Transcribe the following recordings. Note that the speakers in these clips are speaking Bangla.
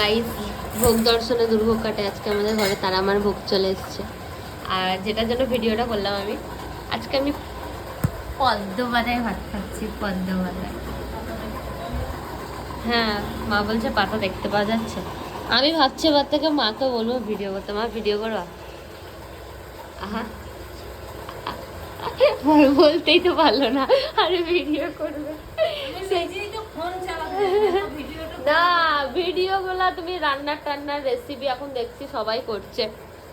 গাইস, ভোগ দর্শনে দুর্ভোগ কাটে। আজকে আমাদের ঘরে তারা আমার ভোগ চলে এসছে। আর যেটার জন্য ভিডিওটা করলাম আমি, আজকে আমি পদ্ম পাতায় ভাত খাচ্ছি। পদ্ম পাতায়, হ্যাঁ, মা বলছে পাতা দেখতে পাওয়া যাচ্ছে। আমি ভাবছি এবার থেকে মাকে বলবো ভিডিও করতে। মা ভিডিও করবা? আহা, বলতেই তো পারলো না আরে ভিডিও করবে না। ভিডিও গুলা তুমি রান্নার টান্নার রেসিপি এখন দেখছি সবাই করছে,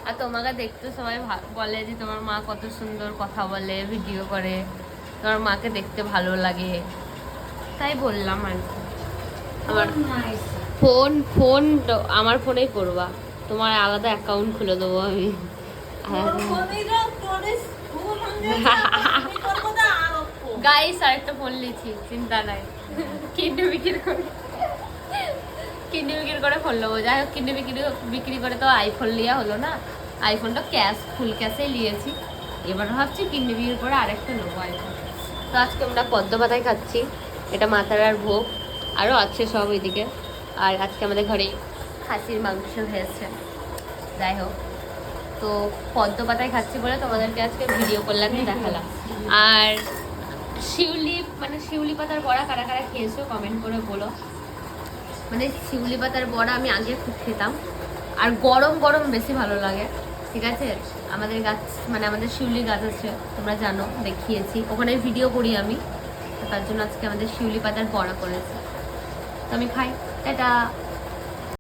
আর তোমাকে দেখতে সবাই বলে যে তোমার মা কত সুন্দর কথা বলে, ভিডিও করে, তোমার মাকে দেখতে ভালো লাগে, তাই বললাম আর কি। আমার ফোন আমার ফোনেই করবা, তোমার আলাদা অ্যাকাউন্ট খুলে দেবো আমি। গাইস আরেকটা ফোন লিছি, চিন্তা নাই, কিডনি বিক্রি করে ফোন নেবো। যাই হোক, কিডনি বিক্রি করে তো আইফোন লিয়া হলো না। আইফোনটা ফুল ক্যাশে নিয়েছি। এবার ভাবছি কিডনি বিক্রি করে আরেকটা নেবো আইফোন। তো আজকে আমরা পদ্ম পাতায় খাচ্ছি, এটা মাতারার ভোগ, আরও আছে সব ওইদিকে। আর আজকে আমাদের ঘরে খাসির মাংস হয়েছে। যাই হোক, তো পদ্ম পাতায় খাচ্ছি বলে তোমাদেরকে আজকে ভিডিও করলাম, দেখালাম। আর শিউলি পাতার বড়া কারা কারা খেয়েছো কমেন্ট করে বলো। মানে শিউলি পাতার বড়া আমি আগে খুব খেতাম, আর গরম গরম বেশি ভালো লাগে। ঠিক আছে, আমাদের গাছ, মানে আমাদের শিউলি গাছ আছে, তোমরা জানো, দেখিয়েছি, ওখানে ভিডিও করি আমি। তো তার জন্য আজকে আমাদের শিউলি পাতার বড়া করেছে। তো আমি খাই, টাটা।